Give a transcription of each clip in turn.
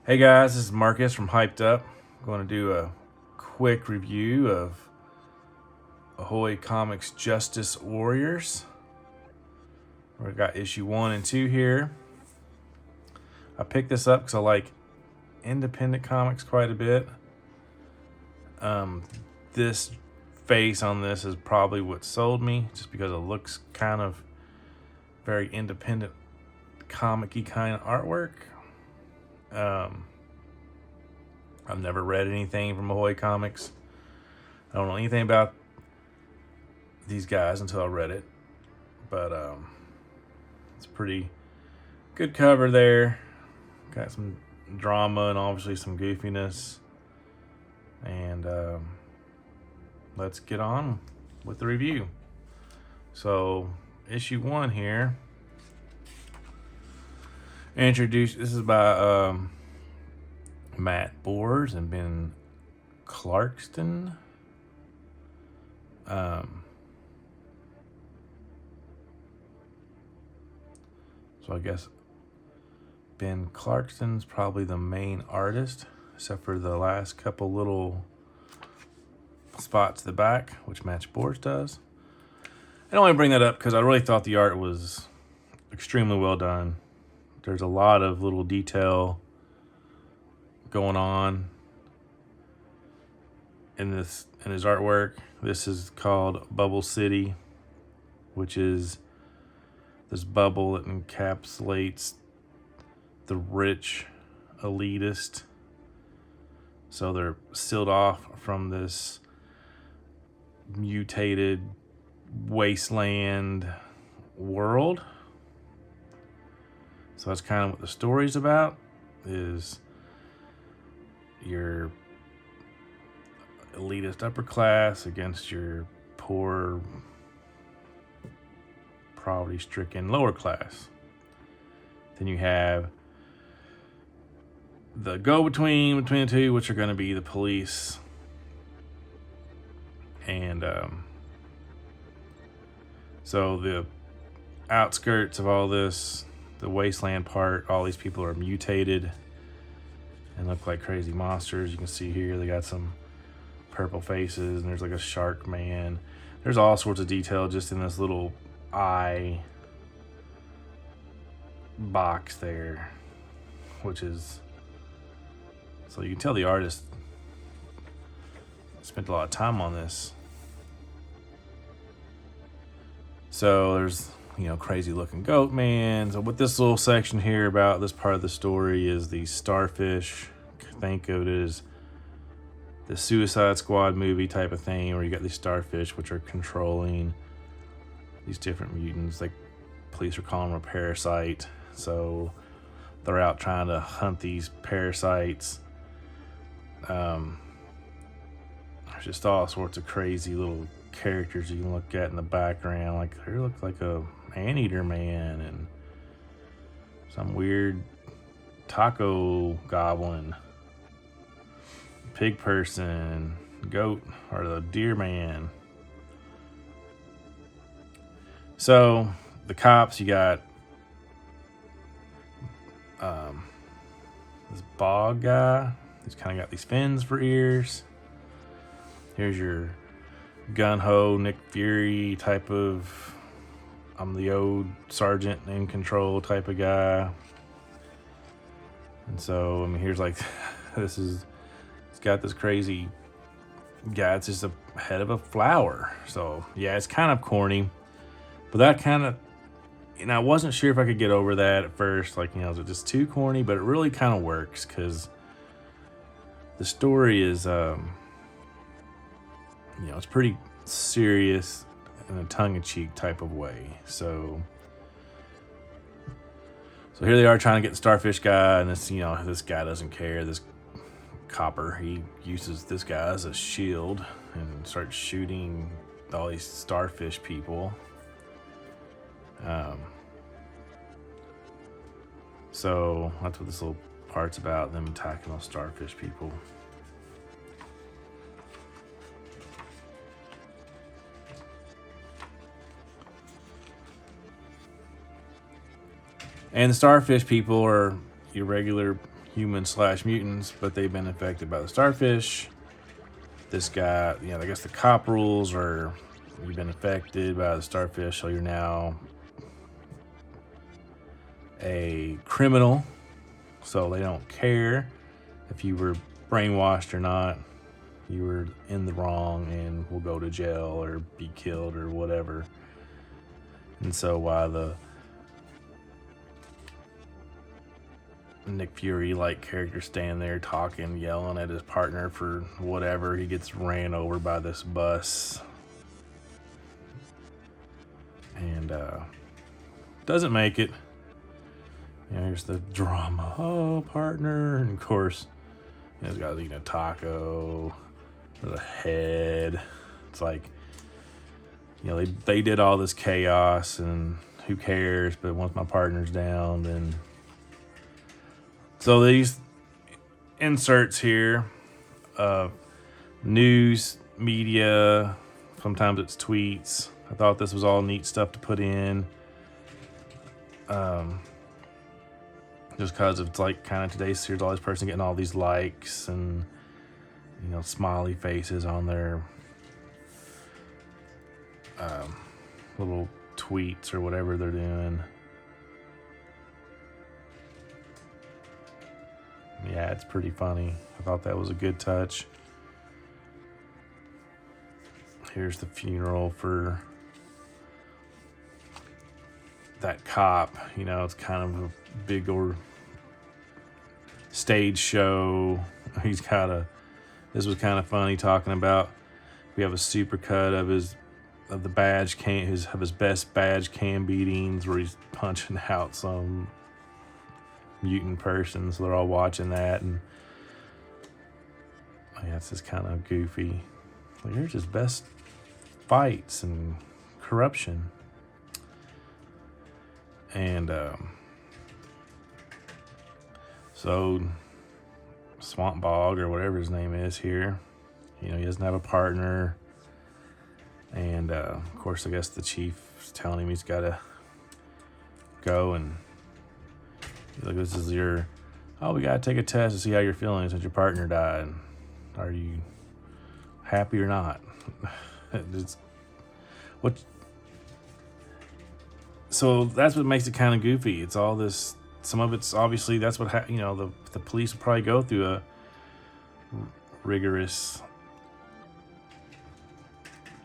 Hey guys, this is Marcus from Hyped Up. I'm going to do a quick review of Ahoy Comics Justice Warriors. We've got issue 1 and 2 here. I picked this up because I like independent comics quite a bit. This face on this is probably what sold me, just because it looks kind of very independent, comic-y kind of artwork. I've never read anything from Ahoy Comics. I don't know anything about these guys until I read it. But it's a pretty good cover there. Got some drama and obviously some goofiness. And let's get on with the review. So, issue 1 here. This is by Matt Bors and Ben Clarkson. So I guess Ben Clarkson's probably the main artist, except for the last couple little spots at the back, which Matt Bors does. I only bring that up because I really thought the art was extremely well done. There's a lot of little detail going on in his artwork. This is called Bubble City, which is this bubble that encapsulates the rich elitist. So they're sealed off from this mutated wasteland world. So that's kind of what the story's about, is your elitist upper class against your poor, poverty-stricken lower class. Then you have the go-between between the two, which are going to be the police. And so the outskirts of all this, the wasteland part, all these people are mutated and look like crazy monsters. You can see here they got some purple faces, and there's like a shark man. There's all sorts of detail just in this little eye box there, which is, so you can tell the artist spent a lot of time on this. So there's, crazy looking goat man. So what this little section here about this part of the story is the starfish. Think of it as the Suicide Squad movie type of thing, where you got these starfish which are controlling these different mutants. Like, police are calling them a parasite. So they're out trying to hunt these parasites. There's just all sorts of crazy little characters you can look at in the background. Like, they look like a anteater man and some weird taco goblin, pig person, goat, or the deer man. So the cops, you got this bog guy who's kind of got these fins for ears. Here's your gun-ho Nick Fury type of, I'm the old sergeant in control type of guy. And so, here's like, it's got this crazy guy. It's just a head of a flower. So yeah, it's kind of corny, but that kind of, I wasn't sure if I could get over that at first. Like, is it just too corny? But it really kind of works because the story is, it's pretty serious in a tongue-in-cheek type of way. So here they are trying to get the starfish guy, and this guy doesn't care. This copper, he uses this guy as a shield and starts shooting all these starfish people. So that's what this little part's about, them attacking those starfish people. And the starfish people are your regular humans/mutants, but they've been infected by the starfish. This guy, I guess the cop rules are you've been infected by the starfish, so you're now a criminal. So they don't care if you were brainwashed or not. You were in the wrong and will go to jail or be killed or whatever. And so while the Nick Fury like character standing there talking, yelling at his partner for whatever, he gets ran over by this bus and doesn't make it. Here's the drama. Oh, partner. And of course, this guy's eating a taco with a head. It's like, they did all this chaos and who cares, but once my partner's down, then. So these inserts here of news, media, sometimes it's tweets. I thought this was all neat stuff to put in. Just because it's like kind of today's here's all this person getting all these likes and smiley faces on their little tweets or whatever they're doing. Yeah, it's pretty funny. I thought that was a good touch. Here's the funeral for that cop. It's kind of a big old stage show. This was kind of funny talking about, we have a super cut of his best badge cam beatings where he's punching out some mutant person, so they're all watching that, and it's just kind of goofy. Here's his best fights and corruption. And so Swamp Bog or whatever his name is here, he doesn't have a partner, and of course I guess the chief is telling him he's got to go, and he's like, this is we got to take a test to see how you're feeling since your partner died. Are you happy or not? So that's what makes it kind of goofy. It's all this. Some of it's obviously that's what the police will probably go through a rigorous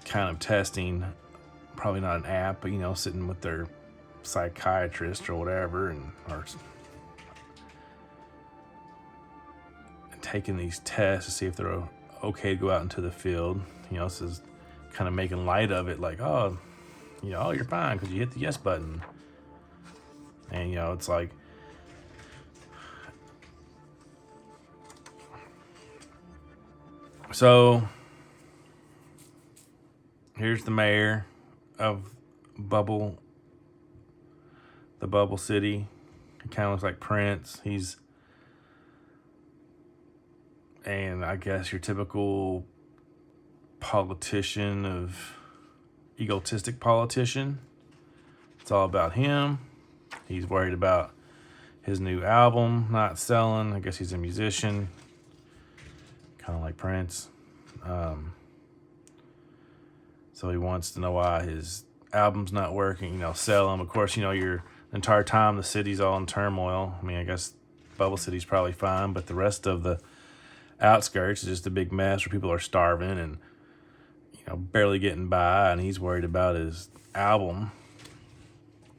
kind of testing. Probably not an app, but sitting with their psychiatrist or whatever, or taking these tests to see if they're okay to go out into the field. This is kind of making light of it, like, oh, you're fine because you hit the yes button. And, it's like, so here's the mayor of the Bubble City. He kind of looks like Prince. And I guess your typical egotistic politician. It's all about him. He's worried about his new album not selling. I guess he's a musician, kind of like Prince. So he wants to know why his album's not working, sell them. Of course, the entire time the city's all in turmoil. I mean, I guess Bubble City's probably fine, but the rest of the outskirts is just a big mess where people are starving and barely getting by, and he's worried about his album.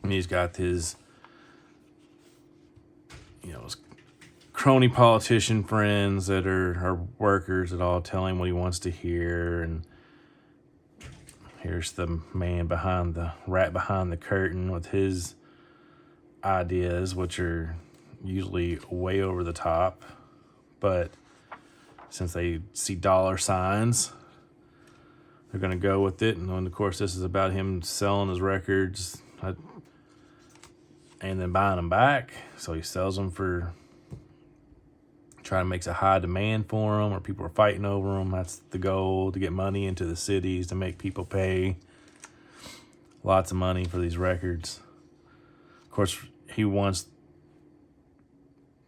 And he's got his his crony politician friends that are workers that all tell him what he wants to hear. And here's the man behind the curtain with his ideas, which are usually way over the top, but since they see dollar signs, they're going to go with it. And of course, this is about him selling his records and then buying them back. So he sells them trying to make a high demand for them, or people are fighting over them. That's the goal, to get money into the cities, to make people pay lots of money for these records. Of course, he wants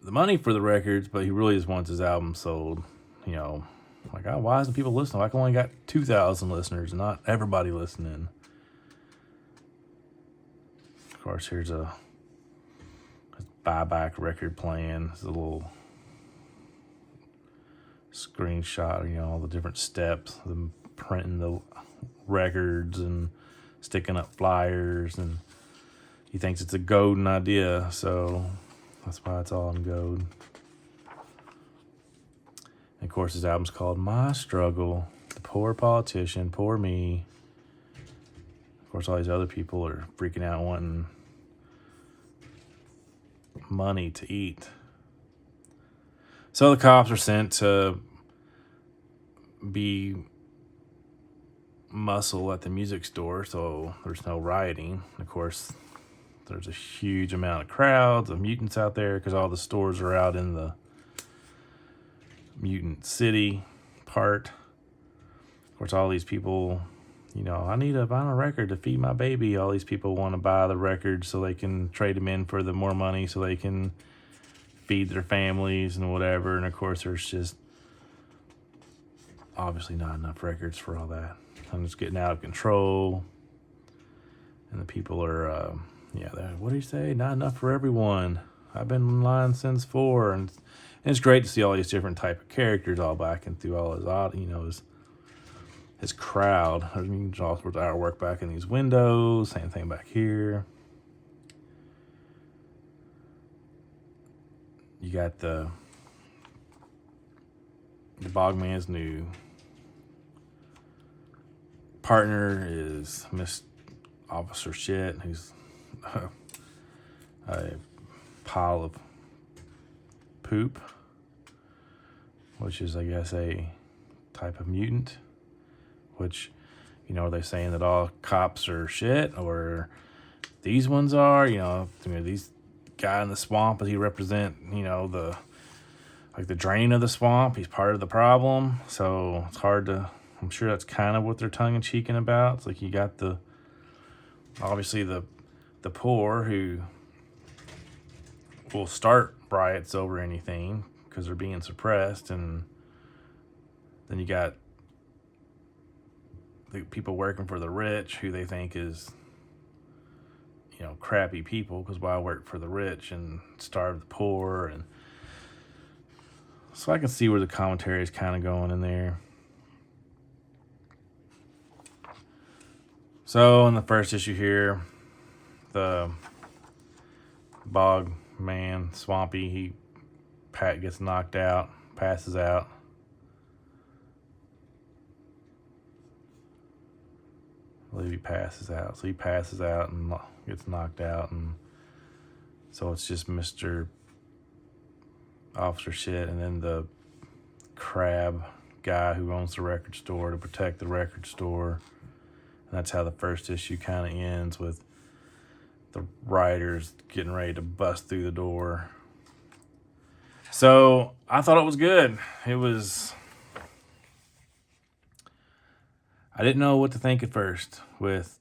the money for the records, but he really just wants his album sold. You know, like, oh, why isn't people listening? Like, I only got 2,000 listeners, not everybody listening. Of course, here's a buyback record playing. It's a little screenshot, you know, all the different steps, them printing the records and sticking up flyers, and he thinks it's a golden idea, so that's why it's all in gold. And of course, his album's called My Struggle, The Poor Politician, Poor Me. Of course, all these other people are freaking out wanting money to eat. So the cops are sent to be muscle at the music store, so there's no rioting. Of course, there's a huge amount of crowds of mutants out there because all the stores are out in the mutant city part. Of course, all these people, you know, I need a vinyl record to feed my baby. All these people want to buy the records so they can trade them in for the more money so they can feed their families and whatever. And of course, there's just obviously not enough records for all that. And it's getting out of control. And the people are, what do you say? Not enough for everyone. I've been in line since 4. And it's great to see all these different type of characters all back and through all his crowd. I mean, all sorts of artwork back in these windows. Same thing back here. You got the Bogman's new partner is Miss Officer Shit, who's a pile of poop, which is, I guess, a type of mutant. Which, you know, are they saying that all cops are shit, or these ones are? You know, these guy in the swamp, does he represent, you know, the drain of the swamp? He's part of the problem. So it's hard to, I'm sure that's kind of what they're tongue-in-cheeking about. It's like you got obviously the poor who will start riots over anything because they're being suppressed, and then you got the people working for the rich who they think is, you know, crappy people, because why work for the rich and starve the poor? And so I can see where the commentary is kind of going in there. So in the first issue here, the bog man, Swampy, Pat gets knocked out, passes out. I believe he passes out. So he passes out and gets knocked out, and so it's just Mr. Officer Shit and then the crab guy who owns the record store to protect the record store. And that's how the first issue kind of ends, with the rioters getting ready to bust through the door. So I thought it was good. I didn't know what to think at first with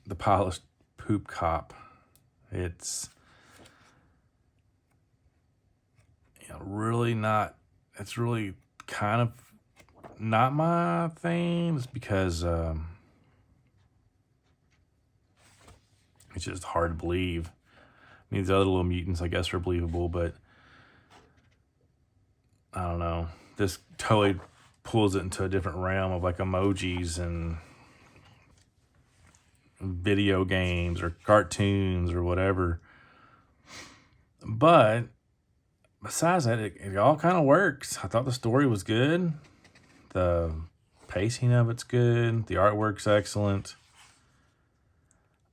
the polished poop cop. It's really kind of not my thing. It's because it's just hard to believe. I mean, these other little mutants, I guess, are believable, but I don't know. This totally pulls it into a different realm of like emojis and video games or cartoons or whatever. But besides that, it all kind of works. I thought the story was good. The pacing of it's good. The artwork's excellent.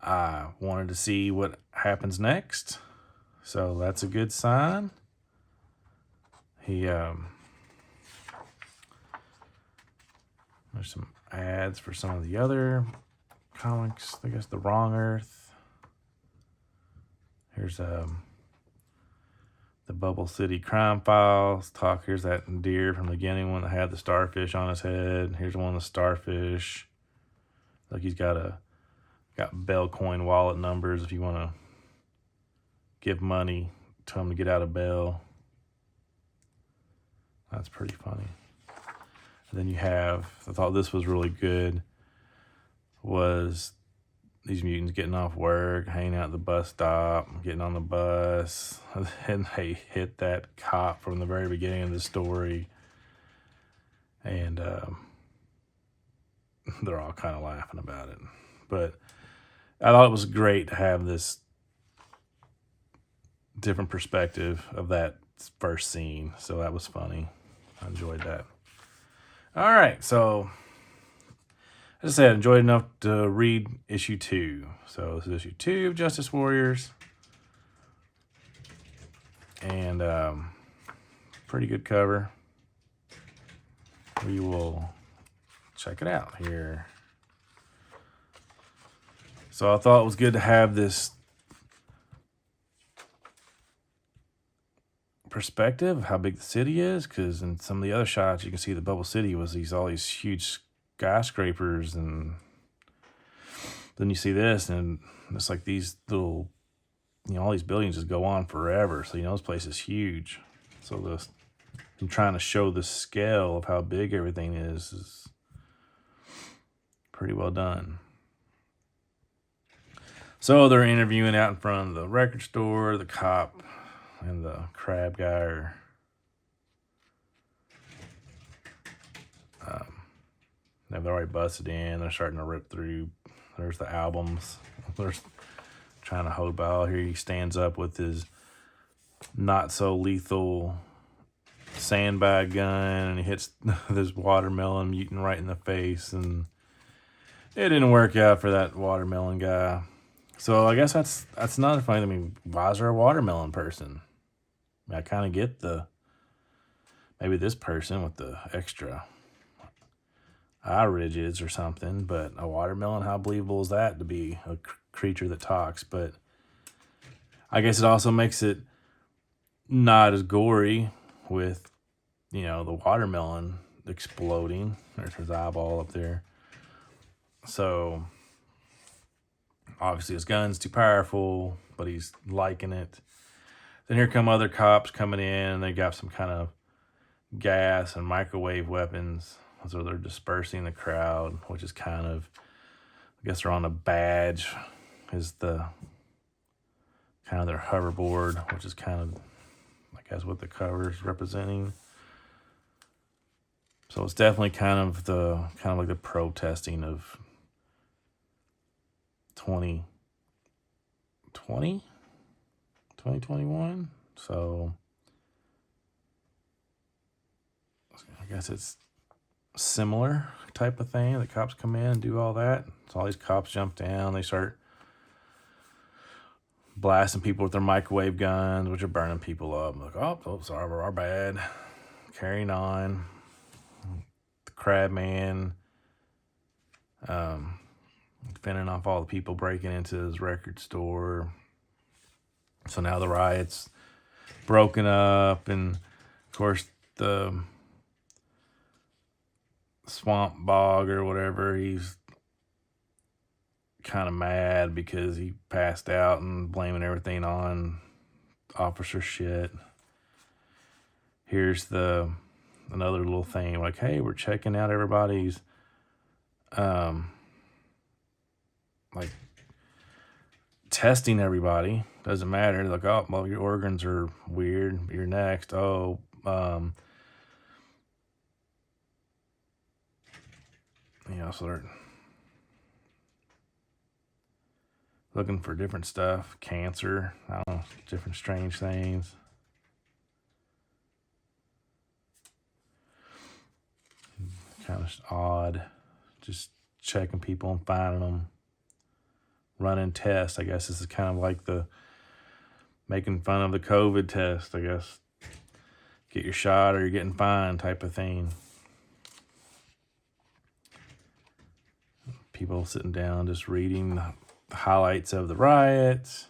I wanted to see what happens next, so that's a good sign. There's some ads for some of the other comics. I guess The Wrong Earth. Here's the Bubble City Crime Files talk. Here's that deer from the beginning, one that had the starfish on his head. Here's one of the starfish. Like he's got Bell coin wallet numbers if you want to give money to him to get out of bail. That's pretty funny. And then you have, I thought this was really good, was these mutants getting off work, hanging out at the bus stop, getting on the bus, and they hit that cop from the very beginning of the story. And they're all kind of laughing about it. But I thought it was great to have this different perspective of that first scene. So that was funny. I enjoyed that. All right, so as I said, I enjoyed enough to read issue 2. So this is issue 2 of Justice Warriors. And pretty good cover. We will check it out here. So I thought it was good to have this perspective of how big the city is, because in some of the other shots you can see the Bubble City was all these huge skyscrapers, and then you see this and it's like these little, all these buildings just go on forever. So this place is huge. So I'm trying to show the scale of how big everything is pretty well done. So they're interviewing out in front of the record store. The cop and the crab guy are they've already busted in. They're starting to rip through. There's the albums. They're trying to hold by. Here he stands up with his not so lethal sandbag gun, and he hits this watermelon mutant right in the face, and it didn't work out for that watermelon guy. So I guess that's another funny. I mean, why is there a watermelon person? I kind of get maybe this person with the extra eye ridges or something, but a watermelon, how believable is that to be a creature that talks? But I guess it also makes it not as gory with, the watermelon exploding. There's his eyeball up there. So obviously his gun's too powerful, but he's liking it. Then here come other cops coming in, and they got some kind of gas and microwave weapons. So they're dispersing the crowd, which is kind of, I guess they're on a badge, is the kind of their hoverboard, which is kind of, I guess, what the cover is representing. So it's definitely kind of like the protesting of 2021. So I guess it's similar type of thing. The cops come in and do all that. So all these cops jump down. They start blasting people with their microwave guns, which are burning people up. I'm like, oh, sorry, our bad. Carrying on. The crab man fending off all the people breaking into his record store. So now the riot's broken up, and of course the swamp bog or whatever, he's kind of mad because he passed out and blaming everything on officer shit. Here's another little thing, like, hey, we're checking out everybody's like testing everybody. Doesn't matter. Like, oh, well, your organs are weird. You're next. Oh, so they're looking for different stuff. Cancer. I don't know. Different strange things. Kind of odd. Just checking people and finding them. Running tests. I guess this is kind of like the making fun of the COVID test, I guess. Get your shot or you're getting fined type of thing. People sitting down just reading the highlights of the riots.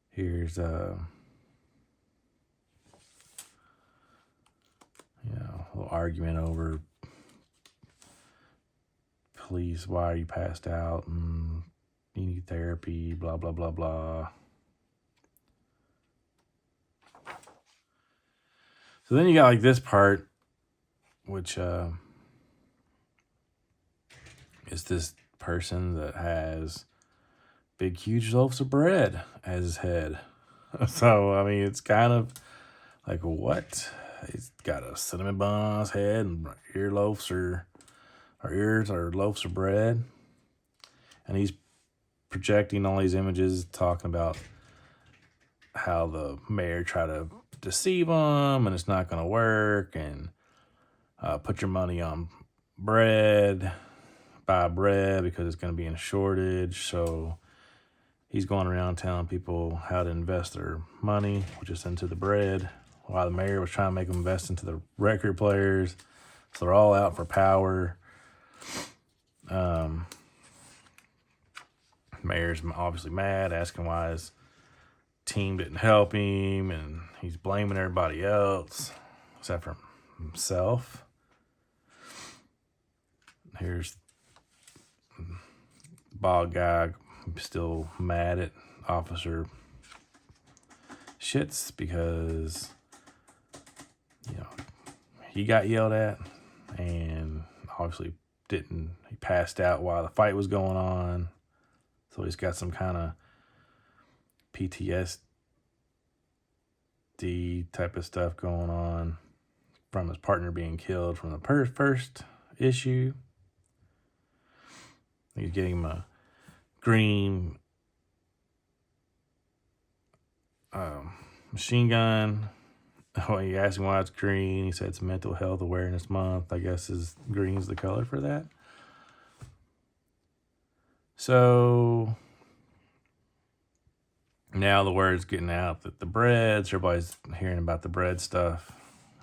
Here's a little argument over police. Why are you passed out? And you need therapy, blah, blah, blah, blah. So then you got like this part, which is this person that has big, huge loaves of bread as his head. So, I mean, it's kind of like, what? He's got a cinnamon bun on his head, and ears are loaves of bread. And he's projecting all these images, talking about how the mayor tried to deceive him, and it's not going to work, and put your money on bread, buy bread because it's going to be in shortage. So he's going around telling people how to invest their money, which is into the bread, while the mayor was trying to make them invest into the record players. So they're all out for power. Mayor's obviously mad, asking why his team didn't help him, and he's blaming everybody else except for himself. Here's the bald guy still mad at Officer Shits because, you know, he got yelled at and obviously he passed out while the fight was going on. So he's got some kind of PTSD type of stuff going on from his partner being killed from the first issue. He's getting him a green machine gun. When you ask him why it's green, he said it's Mental Health Awareness Month. I guess green's the color for that. So now the word's getting out that the breads, everybody's hearing about the bread stuff,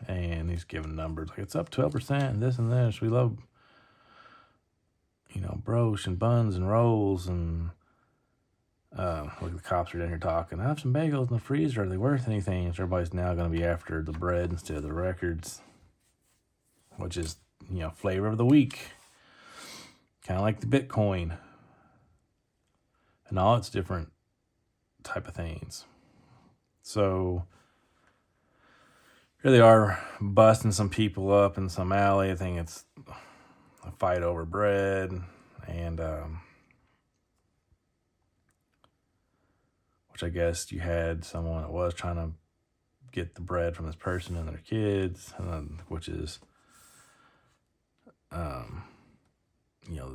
and he's giving numbers like it's up 12% and this and this. We love, broche and buns and rolls, and look, the cops are down here talking. I have some bagels in the freezer. Are they worth anything? So everybody's now going to be after the bread instead of the records, which is, flavor of the week. Kind of like the Bitcoin and all its different type of things. So here they are busting some people up in some alley. I think it's a fight over bread, and which I guess you had someone that was trying to get the bread from this person and their kids, which is,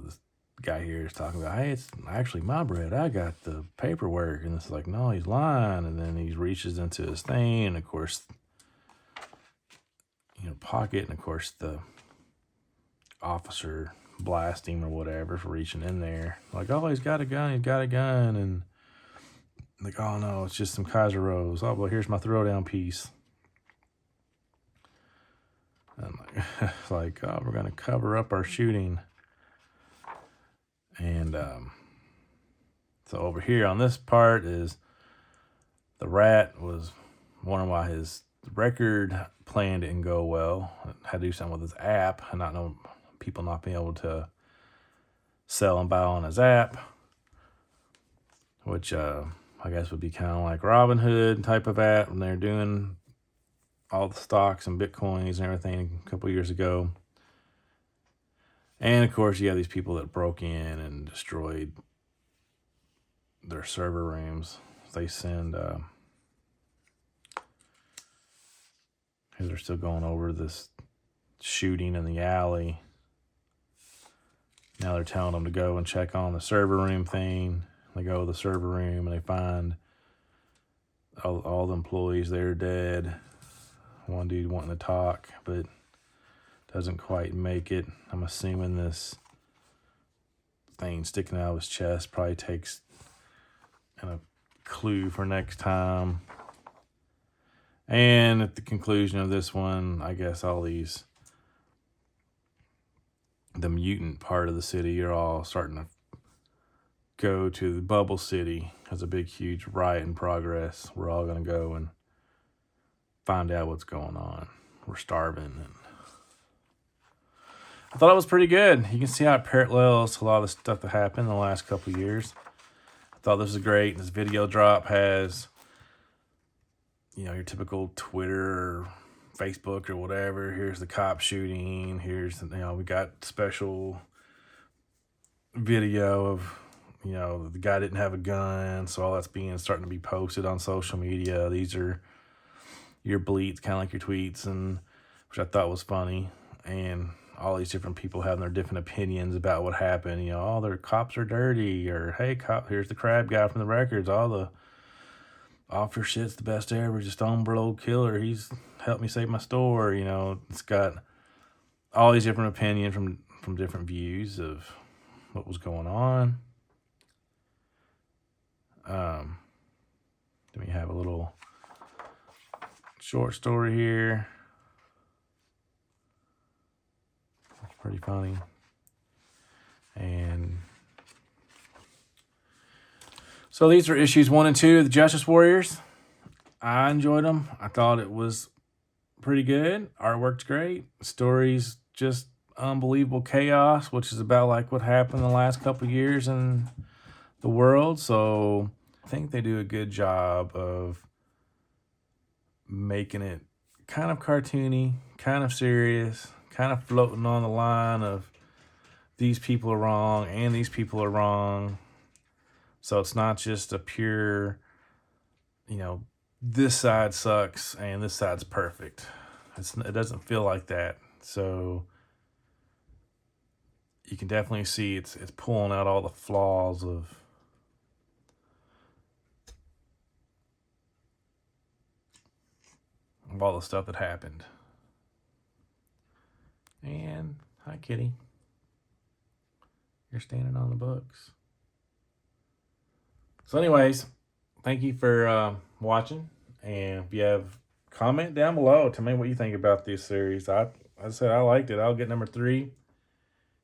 this guy here is talking about, hey, it's actually my bread. I got the paperwork. And it's like, no, he's lying. And then he reaches into his thing, and of course, pocket, and of course the officer blast him or whatever for reaching in there. Like, oh, he's got a gun. And like, oh no, it's just some Kaiser Rose. Oh, well, here's my throwdown piece. And like, oh, we're going to cover up our shooting. And so over here on this part is the rat was wondering why his record plan didn't go well. Had to do something with his app, and people not being able to sell and buy on his app, which I guess would be kind of like Robinhood type of app when they're doing all the stocks and Bitcoins and everything a couple years ago. And of course, you have these people that broke in and destroyed their server rooms. They send, they're still going over this shooting in the alley. Now they're telling them to go and check on the server room thing. They go to the server room and they find all the employees there dead. One dude wanting to talk, but doesn't quite make it. I'm assuming this thing sticking out of his chest probably takes a clue for next time. And at the conclusion of this one, I guess the mutant part of the city are all starting to go to the bubble city. There's a big, huge riot in progress. We're all going to go and find out what's going on. We're starving. And I thought it was pretty good. You can see how it parallels to a lot of the stuff that happened in the last couple of years. I thought this was great. This video drop has, your typical Twitter Facebook or whatever. Here's the cop shooting. Here's, we got special video of, the guy didn't have a gun. So all that's starting to be posted on social media. These are your bleats, kind of like your tweets, and which I thought was funny. And all these different people having their different opinions about what happened. Their cops are dirty, or hey, cop, here's the crab guy from the records. All the officer shit's the best ever. Just homebrew killer. He's helped me save my store. It's got all these different opinions from different views of what was going on. Then we have a little short story here. It's pretty funny. And so these are issues 1 and 2 of the Justice Warriors. I enjoyed them. I thought it was pretty good. Artwork's great. Story's just unbelievable chaos, which is about like what happened the last couple of years in the world. So I think they do a good job of making it kind of cartoony, kind of serious, kind of floating on the line of these people are wrong and these people are wrong. So it's not just a pure, this side sucks and this side's perfect. It doesn't feel like that. So you can definitely see it's pulling out all the flaws of all the stuff that happened. And hi, kitty. You're standing on the books. So anyways, thank you for watching. And if you have, comment down below. Tell me what you think about this series. I said I liked it. I'll get number 3.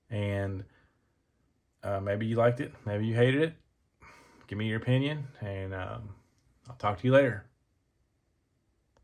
And maybe you liked it. Maybe you hated it. Give me your opinion. And I'll talk to you later.